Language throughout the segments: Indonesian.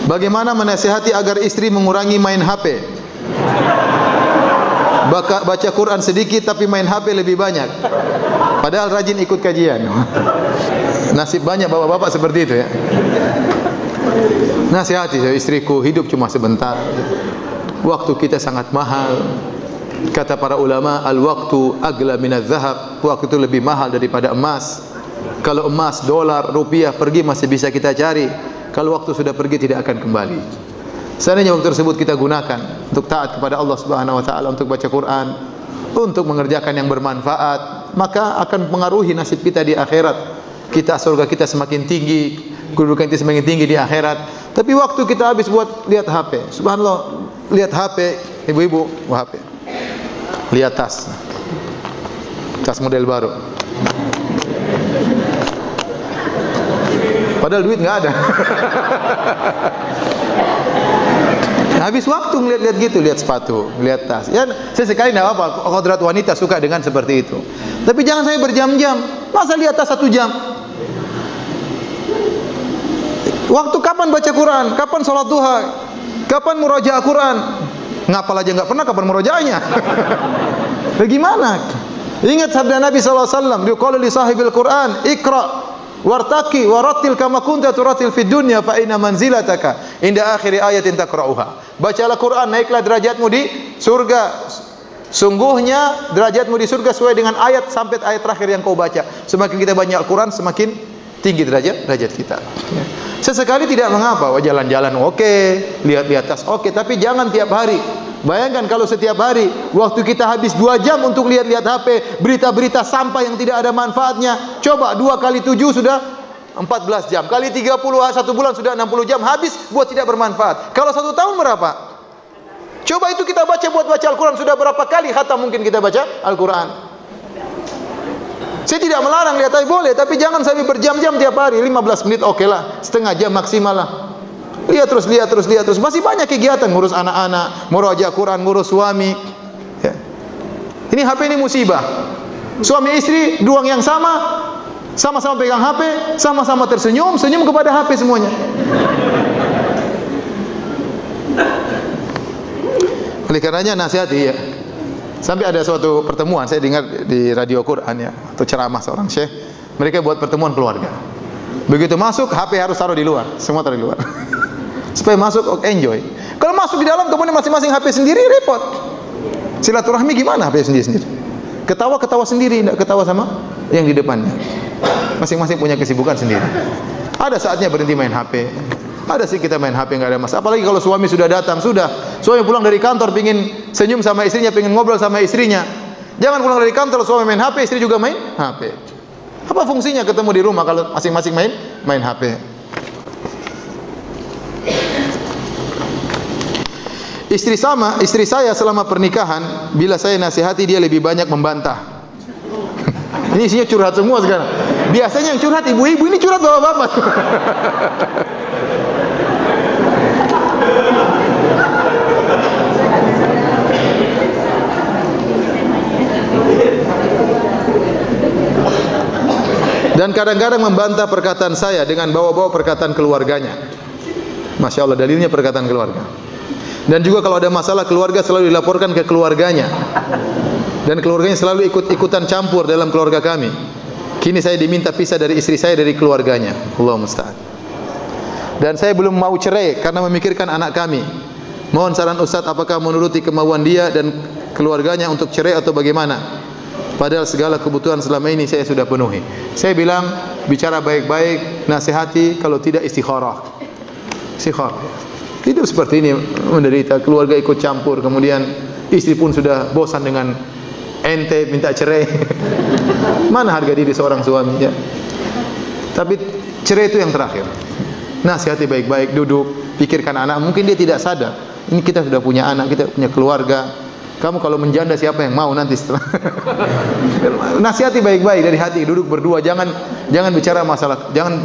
Bagaimana menasihati agar istri mengurangi main HP? Baca Quran sedikit tapi main HP lebih banyak. Padahal rajin ikut kajian. Nasib banyak bapak-bapak seperti itu ya. Nasihati istriku, hidup cuma sebentar. Waktu kita sangat mahal. Kata para ulama, al-waqtu agla minadz zahab. Waktu itu lebih mahal daripada emas. Kalau emas, dolar, rupiah pergi masih bisa kita cari. Kalau waktu sudah pergi tidak akan kembali. Seandainya waktu tersebut kita gunakan untuk taat kepada Allah Subhanahu wa taala, untuk baca Quran, untuk mengerjakan yang bermanfaat, maka akan mempengaruhi nasib kita di akhirat. Surga kita semakin tinggi, kedudukan kita semakin tinggi di akhirat. Tapi waktu kita habis buat lihat HP. Subhanallah, lihat HP, ibu-ibu, HP. Lihat tas. Tas model baru. Padahal duit nggak ada. Habis waktu ngeliat-liat gitu, lihat sepatu, lihat tas. Ya, sesekali tidak apa, kodrat wanita suka dengan seperti itu. Tapi jangan saya berjam-jam. Masa lihat tas 1 jam? Waktu kapan baca Quran? Kapan sholat duha? Kapan murajaah Quran? Ngapal aja nggak pernah, kapan murajaahnya? Bagaimana? Ingat sabda Nabi SAW, diqala li sahibil Quran, Iqra wartaqi warattil kama kunta turattil fid dunya fa inna manzilataka inda akhir ayatin taqra'uha. Bacalah Quran, naiklah derajatmu di surga. Sungguhnya derajatmu di surga sesuai dengan ayat sampai ayat terakhir yang kau baca. Semakin kita banyak Al-Quran, semakin tinggi derajat kita. Sesekali tidak mengapa, jalan-jalan oke, lihat-lihat tas oke, tapi jangan tiap hari. Bayangkan kalau setiap hari waktu kita habis 2 jam untuk lihat-lihat HP, berita-berita sampah yang tidak ada manfaatnya. Coba 2 kali 7 sudah 14 jam. Kali 30 1 bulan sudah 60 jam habis buat tidak bermanfaat. Kalau 1 tahun berapa? Coba itu kita baca buat baca Al-Quran, sudah berapa kali khatam mungkin kita baca Al-Quran. Saya tidak melarang lihat tapi boleh, tapi jangan sampai berjam-jam tiap hari. 15 menit oke lah, setengah jam maksimal lah. Lihat terus. Masih banyak kegiatan, ngurus anak-anak, murajaah Quran, ngurus suami. Ya. Ini HP ini musibah. Suami istri ruang yang sama-sama pegang HP, sama-sama tersenyum, senyum kepada HP semuanya. Oleh karenanya nasihati ya. Sampai ada suatu pertemuan saya dengar di radio Quran ya, atau ceramah seorang syekh. Mereka buat pertemuan keluarga. Begitu masuk HP harus taruh di luar, semua taruh di luar. Supaya masuk enjoy. Kalau masuk di dalam kemudian masing-masing HP sendiri repot. Silaturahmi gimana HP sendiri-sendiri? Ketawa sendiri, tidak ketawa sama yang di depannya. Masing-masing punya kesibukan sendiri. Ada saatnya berhenti main HP. Ada sih kita main HP nggak ada masalah. Apalagi kalau suami sudah datang, suami pulang dari kantor pingin senyum sama istrinya, pingin ngobrol sama istrinya. Jangan pulang dari kantor suami main HP, istri juga main HP. Apa fungsinya ketemu di rumah kalau masing-masing main HP? Istri saya selama pernikahan, bila saya nasihati dia lebih banyak membantah. Ini isinya curhat semua sekarang. Biasanya yang curhat ibu-ibu, ini curhat bapak-bapak. Dan kadang-kadang membantah perkataan saya dengan bawa-bawa perkataan keluarganya. Masya Allah, dalilnya perkataan keluarga. Dan juga kalau ada masalah keluarga selalu dilaporkan ke keluarganya. Dan keluarganya selalu ikut-ikutan campur dalam keluarga kami. Kini saya diminta pisah dari istri saya dari keluarganya. Allah musta'an. Dan saya belum mau cerai karena memikirkan anak kami. Mohon saran Ustaz, apakah menuruti kemauan dia dan keluarganya untuk cerai atau bagaimana? Padahal segala kebutuhan selama ini saya sudah penuhi. Saya bilang, bicara baik-baik, nasihati, kalau tidak istikharah. Istikharah. Hidup seperti ini menderita, keluarga ikut campur, kemudian istri pun sudah bosan dengan ente minta cerai. Mana harga diri seorang suami ya? Tapi cerai itu yang terakhir. Nasihati baik-baik, duduk, pikirkan anak. Mungkin dia tidak sadar. Ini kita sudah punya anak, kita punya keluarga. Kamu kalau menjanda siapa yang mau nanti setelah? Nasihati baik-baik dari hati, duduk berdua, jangan bicara masalah, jangan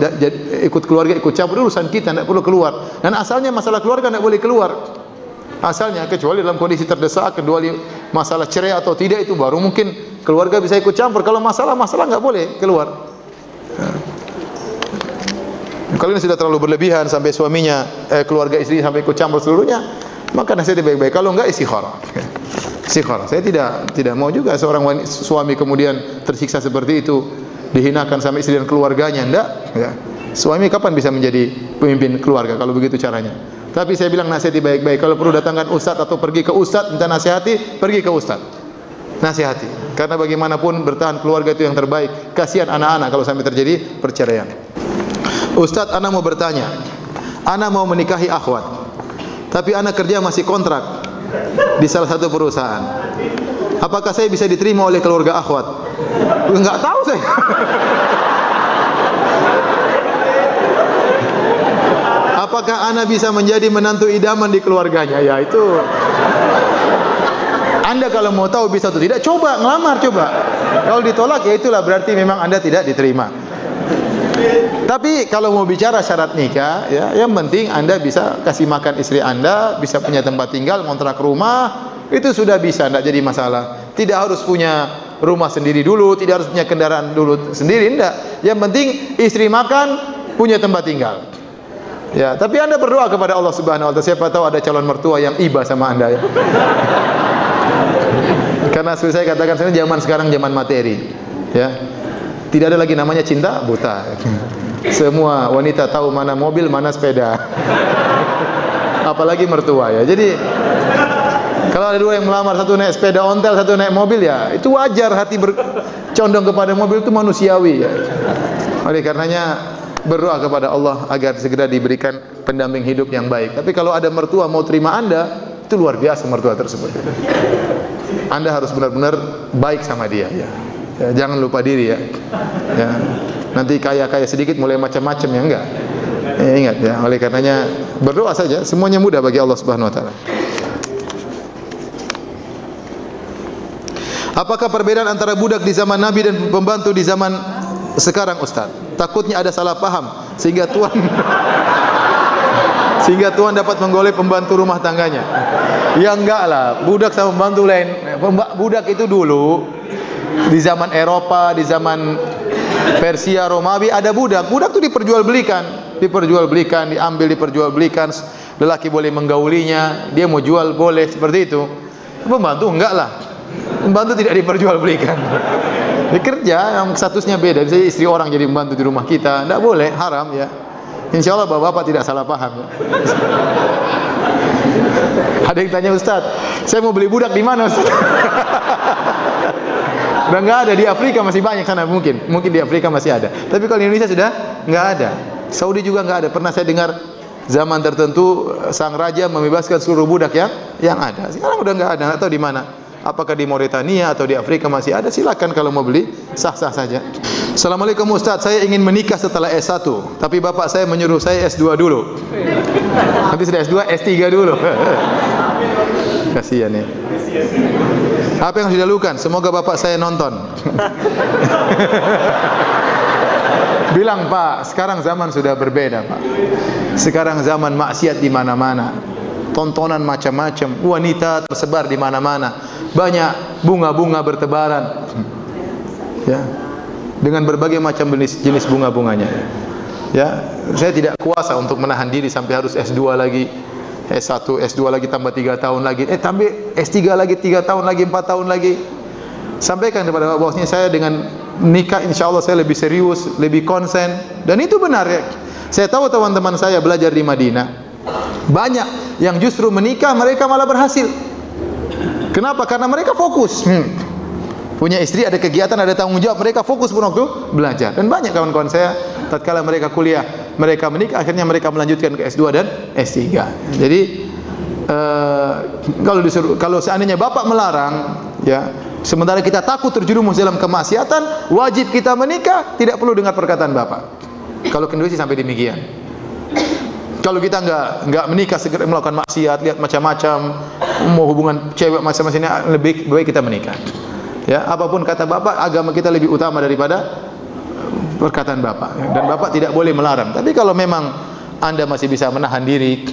ikut keluarga, ikut campur urusan kita, tidak perlu keluar. Dan asalnya masalah keluarga tidak boleh keluar. Asalnya kecuali dalam kondisi terdesak, kecuali masalah cerai atau tidak itu baru mungkin keluarga bisa ikut campur. Kalau masalah nggak boleh keluar. Kalau ini sudah terlalu berlebihan sampai suaminya, keluarga istri sampai ikut campur seluruhnya, maka nasihat baik-baik. Kalau enggak istikharah. Istikharah. Saya tidak mau juga seorang suami kemudian tersiksa seperti itu, dihinakan sama istri dan keluarganya. Enggak, ya. Suami kapan bisa menjadi pemimpin keluarga kalau begitu caranya? Tapi saya bilang nasihati baik-baik. Kalau perlu datangkan ustaz atau pergi ke ustaz minta nasihati, pergi ke ustaz. Nasihati. Karena bagaimanapun bertahan keluarga itu yang terbaik. Kasihan anak-anak kalau sampai terjadi perceraian. Ustaz, ana mau bertanya. Ana mau menikahi akhwat. Tapi ana kerja masih kontrak di salah satu perusahaan. Apakah saya bisa diterima oleh keluarga akhwat? Enggak tahu saya. Apakah ana bisa menjadi menantu idaman di keluarganya? Ya itu. Anda kalau mau tahu bisa atau tidak, coba ngelamar, coba. Kalau ditolak ya itulah berarti memang Anda tidak diterima. Tapi kalau mau bicara syarat nikah, ya yang penting Anda bisa kasih makan istri Anda, bisa punya tempat tinggal, kontrak rumah, itu sudah bisa, tidak jadi masalah. Tidak harus punya rumah sendiri dulu, tidak harus punya kendaraan dulu sendiri, tidak. Yang penting istri makan, punya tempat tinggal. Ya, tapi Anda berdoa kepada Allah Subhanahu wa taala, siapa tahu ada calon mertua yang iba sama Anda ya. Karena seperti saya katakan, zaman sekarang zaman materi, ya. Tidak ada lagi namanya cinta buta. Semua wanita tahu mana mobil, mana sepeda. Apalagi mertua ya. Jadi kalau ada dua yang melamar, satu naik sepeda ontel, satu naik mobil ya, itu wajar hati bercondong kepada mobil, itu manusiawi ya. Oleh karenanya berdoa kepada Allah agar segera diberikan pendamping hidup yang baik. Tapi kalau ada mertua mau terima Anda, itu luar biasa mertua tersebut. Anda harus benar-benar baik sama dia ya. Ya, jangan lupa diri ya. Ya. Nanti kaya-kaya sedikit mulai macam-macam ya, enggak. Ya, ingat ya, oleh karenanya berdoa saja, semuanya mudah bagi Allah Subhanahu wa taala. Apakah perbedaan antara budak di zaman Nabi dan pembantu di zaman sekarang, Ustaz? Takutnya ada salah paham sehingga Tuhan dapat menggoleh pembantu rumah tangganya. Ya enggak lah, budak sama pembantu lain. Budak itu dulu di zaman Eropa, di zaman Persia, Romawi ada budak. Budak itu diperjualbelikan, diambil, diperjualbelikan. Lelaki boleh menggaulinya, dia mau jual boleh, seperti itu. Pembantu enggak lah. Pembantu tidak diperjualbelikan. Dia kerja yang statusnya beda. Bisa istri orang jadi pembantu di rumah kita, enggak boleh, haram ya. Insya Allah bapak-bapak tidak salah paham ya. Ada yang tanya, Ustaz, saya mau beli budak di mana, Ustaz? Udah nggak ada, di Afrika masih banyak sana, mungkin di Afrika masih ada. Tapi kalau di Indonesia sudah nggak ada. Saudi juga nggak ada. Pernah saya dengar zaman tertentu sang raja membebaskan seluruh budak yang ada. Sekarang udah nggak ada. Nggak tahu di mana. Apakah di Mauritania atau di Afrika masih ada? Silakan kalau mau beli, sah-sah saja. Assalamualaikum Ustaz, saya ingin menikah setelah S1, tapi bapak saya menyuruh saya S2 dulu. Nanti sudah S2, S3 dulu. Kasihan ya. Apa yang harus dilakukan? Semoga bapak saya nonton. Bilang, Pak, sekarang zaman sudah berbeda, Pak. Sekarang zaman maksiat di mana-mana. Tontonan macam-macam, wanita tersebar di mana-mana. Banyak bunga-bunga bertebaran. Ya. Dengan berbagai macam jenis bunga-bunganya. Ya, saya tidak kuasa untuk menahan diri sampai harus S2 lagi. S1, S2 lagi tambah 3 tahun lagi. Tambah S3 lagi 3 tahun lagi, 4 tahun lagi. Sampaikan kepada Bapak bahwasanya saya dengan nikah insyaallah saya lebih serius, lebih konsen, dan itu benar ya. Saya tahu teman-teman saya belajar di Madinah, banyak yang justru menikah mereka malah berhasil. Kenapa? Karena mereka fokus. Punya istri, ada kegiatan, ada tanggung jawab, mereka fokus pun waktu belajar. Dan banyak kawan-kawan saya tatkala mereka kuliah, mereka menikah, akhirnya mereka melanjutkan ke S2 dan S3. Jadi kalau seandainya bapak melarang, ya, sementara kita takut terjerumus dalam kemaksiatan, wajib kita menikah, tidak perlu dengar perkataan bapak. Kalau Indonesia sampai demikian. Kalau kita enggak menikah segera melakukan maksiat, lihat macam-macam, mau hubungan cewek macam-macam, ini lebih baik kita menikah. Ya, apapun kata bapak, agama kita lebih utama daripada perkataan bapak. Dan bapak tidak boleh melarang. Tapi kalau memang Anda masih bisa menahan diri,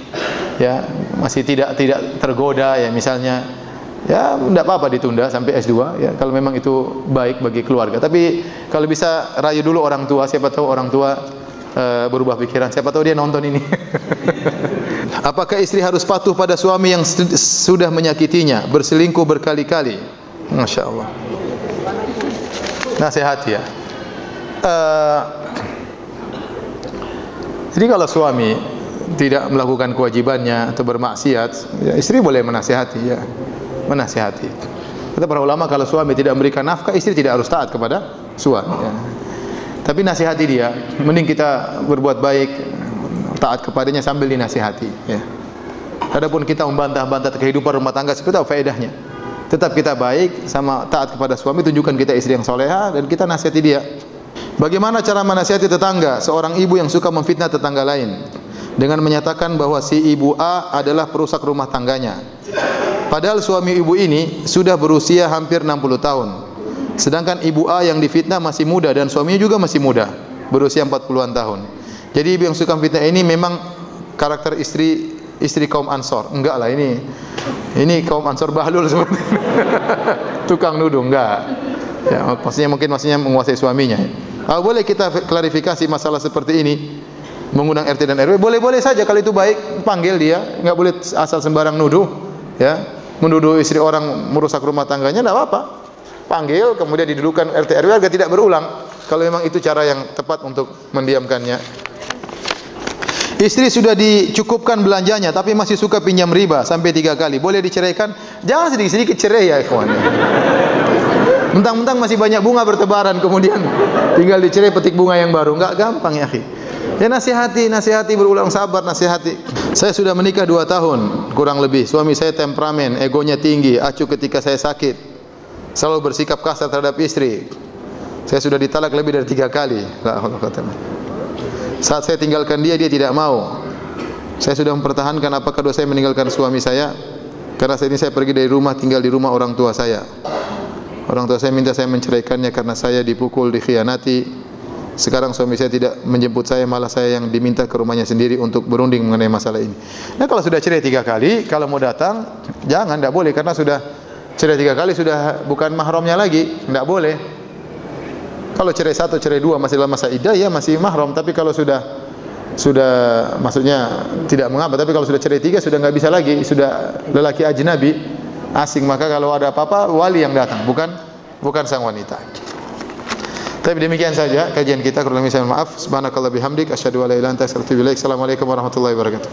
ya, masih tidak tergoda, ya misalnya, ya tidak apa-apa ditunda sampai S2, ya kalau memang itu baik bagi keluarga. Tapi kalau bisa rayu dulu orang tua, siapa tahu orang tua berubah pikiran. Siapa tahu dia nonton ini. Apakah istri harus patuh pada suami yang sudah menyakitinya, berselingkuh berkali-kali? Masya Allah. Nasihati ya. Jadi kalau suami tidak melakukan kewajibannya atau bermaksiat, ya istri boleh menasihati ya. Menasihati. Kata para ulama, kalau suami tidak memberikan nafkah, istri tidak harus taat kepada suami ya. Tapi nasihati dia, mending kita berbuat baik, taat kepadanya sambil dinasihati ya. Adapun kita membantah-bantah kehidupan rumah tangga, seperti apa faedahnya? Tetap kita baik sama taat kepada suami, tunjukkan kita istri yang soleha dan kita nasihati dia. Bagaimana cara menasihati tetangga, seorang ibu yang suka memfitnah tetangga lain dengan menyatakan bahwa si ibu A adalah perusak rumah tangganya. Padahal suami ibu ini sudah berusia hampir 60 tahun. Sedangkan ibu A yang difitnah masih muda dan suaminya juga masih muda, berusia 40-an tahun. Jadi ibu yang suka fitnah ini memang karakter istri kaum Ansor. Enggak lah, ini kaum Ansor bahlul seperti tukang nuduh, enggak. Ya, maksudnya menguasai suaminya. Boleh kita klarifikasi masalah seperti ini, mengundang RT dan RW, boleh-boleh saja kalau itu baik, panggil dia, enggak boleh asal sembarang nuduh, ya. Menuduh istri orang merusak rumah tangganya enggak apa-apa. Panggil, kemudian didudukan RT RW agar tidak berulang. Kalau memang itu cara yang tepat untuk mendiamkannya. Istri sudah dicukupkan belanjanya tapi masih suka pinjam riba sampai 3 kali. Boleh diceraikan? Jangan sedikit-sedikit cerai ya ikhwan. Mentang-mentang masih banyak bunga bertebaran kemudian tinggal dicerai petik bunga yang baru. Enggak gampang ya akhi. Ya nasihati berulang, sabar nasihati. Saya sudah menikah 2 tahun kurang lebih. Suami saya temperamen, egonya tinggi, acuh ketika saya sakit. Selalu bersikap kasar terhadap istri. Saya sudah ditalak lebih dari 3 kali. Saat saya tinggalkan dia tidak mau. Saya sudah mempertahankan apakah dosa saya meninggalkan suami saya? Karena saat ini saya pergi dari rumah, tinggal di rumah orang tua saya. Orang tua saya minta saya menceraikannya karena saya dipukul, dikhianati. Sekarang suami saya tidak menjemput saya, malah saya yang diminta ke rumahnya sendiri untuk berunding mengenai masalah ini. Nah, kalau sudah cerai 3 kali, kalau mau datang, jangan, tidak boleh, karena sudah cerai 3 kali sudah bukan mahramnya lagi, tidak boleh. Kalau cerai 1, cerai 2 masih dalam masa iddah ya masih mahram, tapi kalau sudah maksudnya tidak mengapa, tapi kalau sudah cerai 3 sudah enggak bisa lagi, sudah lelaki ajnabi, asing, maka kalau ada apa-apa wali yang datang, bukan sang wanita. Tapi demikian saja kajian kita, kurang lebih saya maaf. Subhanakallah bihamdik asyhadu an la ilaha illa anta astaghfiruka wa atubu ilaik. Assalamualaikum warahmatullahi wabarakatuh.